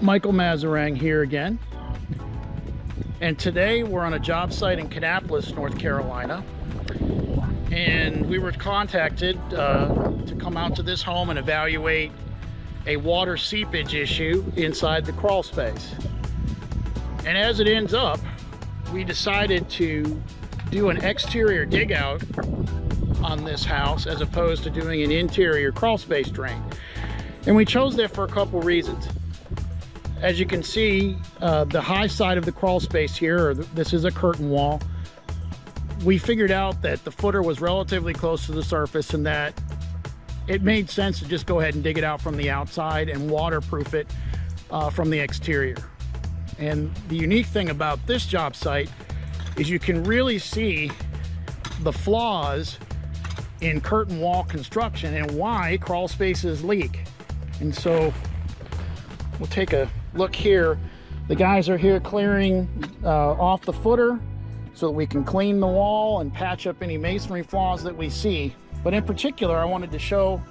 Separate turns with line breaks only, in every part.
Michael Mazarang here again, and today we're on a job site in Kannapolis, North Carolina, and we were contacted to come out to this home and evaluate a water seepage issue inside the crawl space. And as it ends up, we decided to do an exterior dig out on this house as opposed to doing an interior crawl space drain. And we chose that for a couple reasons. As you can see, the high side of the crawl space here, this is a curtain wall. We figured out that the footer was relatively close to the surface and that it made sense to just go ahead and dig it out from the outside and waterproof it from the exterior. And the unique thing about this job site is you can really see the flaws in curtain wall construction and why crawl spaces leak. And so we'll take a look here. The guys are here clearing off the footer so that we can clean the wall and patch up any masonry flaws that we see. But in particular, I wanted to show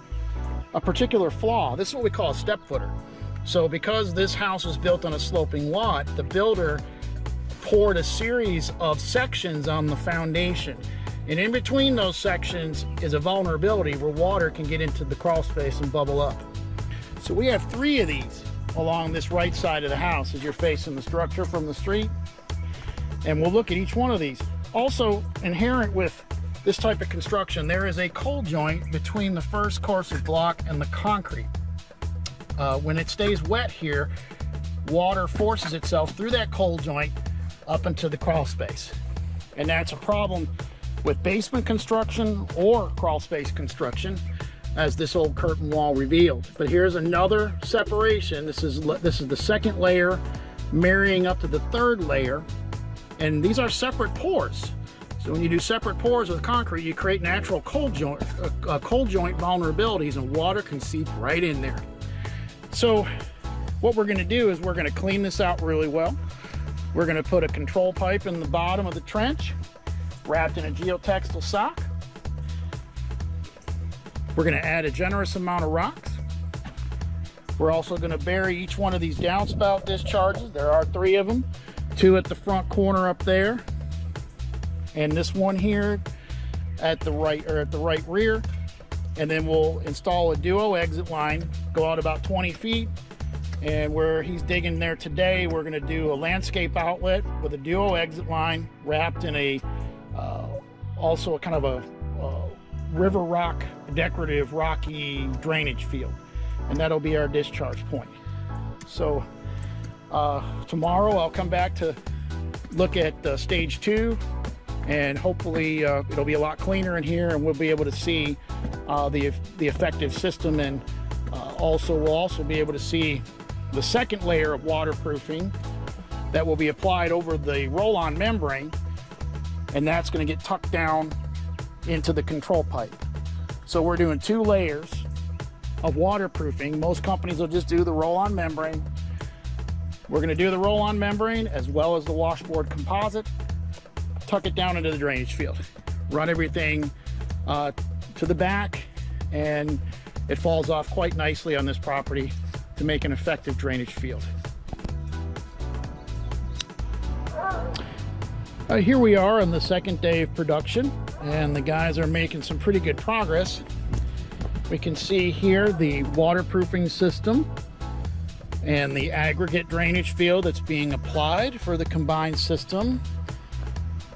a particular flaw. This is what we call a step footer. So because this house was built on a sloping lot, the builder poured a series of sections on the foundation. And in between those sections is a vulnerability where water can get into the crawl space and bubble up. So we have 3 of these along this right side of the house as you're facing the structure from the street. And we'll look at each one of these. Also inherent with this type of construction, there is a cold joint between the first course block and the concrete. When it stays wet here, water forces itself through that cold joint up into the crawl space. And that's a problem with basement construction or crawl space construction, as this old curtain wall revealed. But here's another separation. This is the second layer marrying up to the third layer, and these are separate pores. So when you do separate pores with concrete, you create natural cold joint vulnerabilities, and water can seep right in there. So what we're going to do is we're going to clean this out really well. We're going to put a control pipe in the bottom of the trench, wrapped in a geotextile sock. We're going to add a generous amount of rocks. We're also going to bury each one of these downspout discharges. There are 3 of them, 2 at the front corner up there, and this one here at the right rear. And then we'll install a duo exit line, go out about 20 feet. And where he's digging there today, we're going to do a landscape outlet with a duo exit line wrapped in a also a kind of a river rock, decorative rocky drainage field, and that'll be our discharge point. So tomorrow I'll come back to look at stage 2, and hopefully it'll be a lot cleaner in here, and we'll be able to see the effective system, and we'll also be able to see the second layer of waterproofing that will be applied over the roll-on membrane, and that's going to get tucked down into the control pipe. So we're doing 2 layers of waterproofing. Most companies will just do the roll-on membrane. We're going to do the roll-on membrane as well as the washboard composite, tuck it down into the drainage field, run everything to the back, and it falls off quite nicely on this property to make an effective drainage field. Here we are on the second day of production, and the guys are making some pretty good progress. We can see here the waterproofing system and the aggregate drainage field that's being applied for the combined system.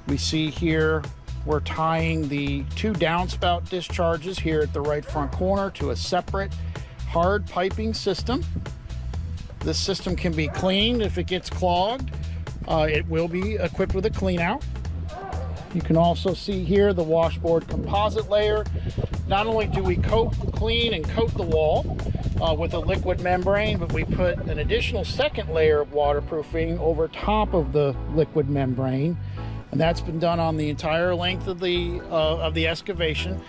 We see here we're tying the 2 downspout discharges here at the right front corner to a separate hard piping system. This system can be cleaned if it gets clogged. It will be equipped with a clean out. You can also see here the washboard composite layer. Not only do we clean and coat the wall with a liquid membrane, but we put an additional second layer of waterproofing over top of the liquid membrane, and that's been done on the entire length of the excavation.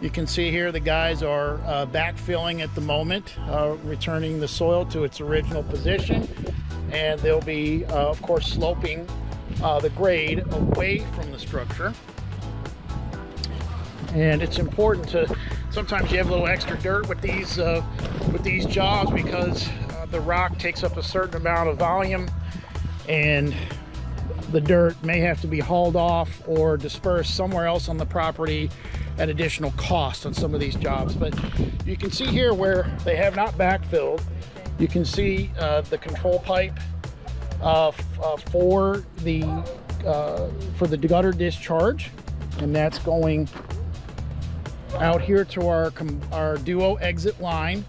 You can see here the guys are backfilling at the moment, returning the soil to its original position, and they'll be of course sloping the grade away from the structure. And it's important to, sometimes you have a little extra dirt with these jobs, because the rock takes up a certain amount of volume, and the dirt may have to be hauled off or dispersed somewhere else on the property at additional cost on some of these jobs. But you can see here where they have not backfilled, you can see the control pipe for the gutter discharge, and that's going out here to our duo exit line.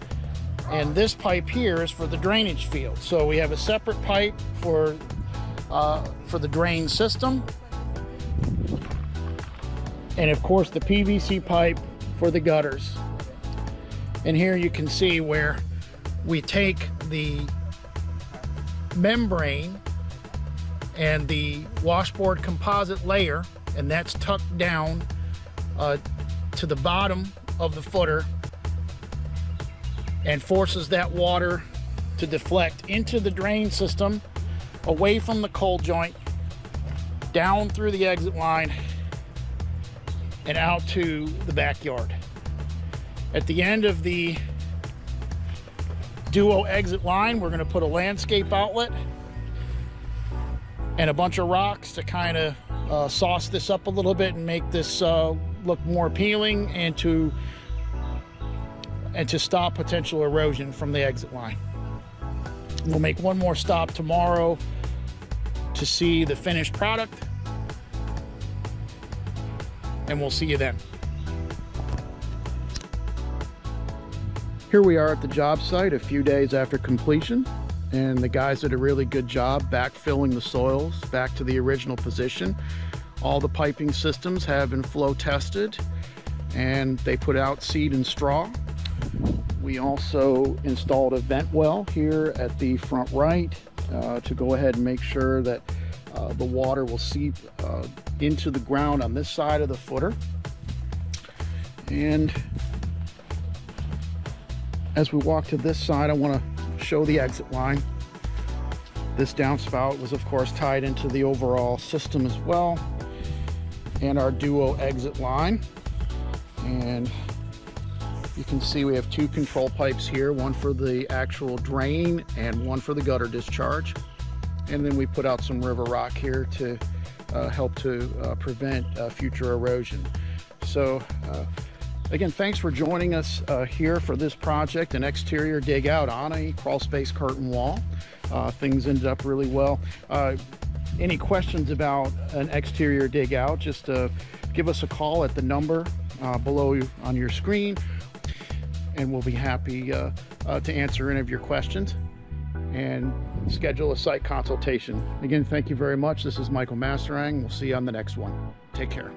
And this pipe here is for the drainage field. So we have a separate pipe for the drain system, and of course the PVC pipe for the gutters. And here you can see where we take the membrane and the washboard composite layer, and that's tucked down to the bottom of the footer, and forces that water to deflect into the drain system, away from the cold joint, down through the exit line, and out to the backyard. At the end of the duo exit line, we're going to put a landscape outlet and a bunch of rocks to kind of sauce this up a little bit and make this look more appealing, and to stop potential erosion from the exit line. We'll make one more stop tomorrow to see the finished product, and we'll see you then. Here we are at the job site a few days after completion, and the guys did a really good job backfilling the soils back to the original position. All the piping systems have been flow tested, and they put out seed and straw. We also installed a vent well here at the front right to go ahead and make sure that the water will seep into the ground on this side of the footer. And as we walk to this side, I want to show the exit line. This downspout was of course tied into the overall system as well, and our duo exit line. And you can see we have two control pipes here, one for the actual drain and one for the gutter discharge. And then we put out some river rock here to help to prevent future erosion. So again, thanks for joining us here for this project, an exterior dig out on a crawl space curtain wall. Things ended up really well. Any questions about an exterior dig out, just give us a call at the number below on your screen, and we'll be happy to answer any of your questions and schedule a site consultation. Again, thank you very much. This is Michael Masterang. We'll see you on the next one. Take care.